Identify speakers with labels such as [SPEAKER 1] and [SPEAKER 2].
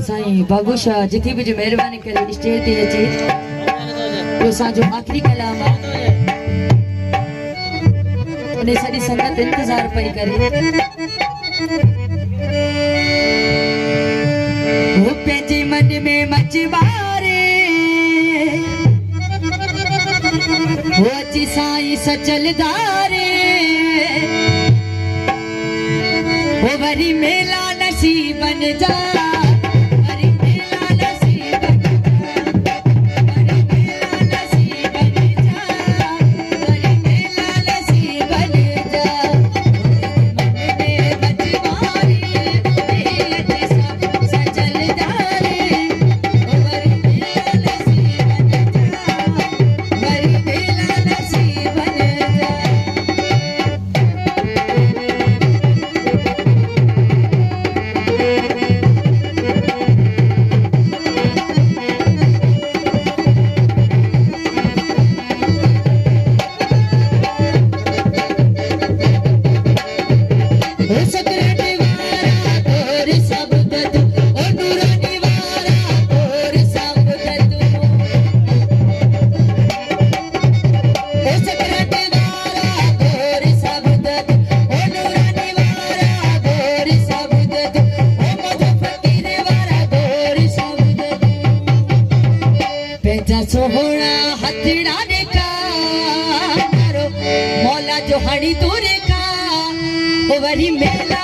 [SPEAKER 1] साईं बाबू शाह जिथे भी जो मेहरबानी करे स्टेज ते अचे तो साजो आखिरी कलाम उन्हें सारी संगत इंतजार पई करे वो पेंजे मन में मचवारे वो अची साईं सचलदारे वो वरी मेला नसीबन जा सोहना हथड़ा देखा मौला जो हड़ी तोरे का वरी मेला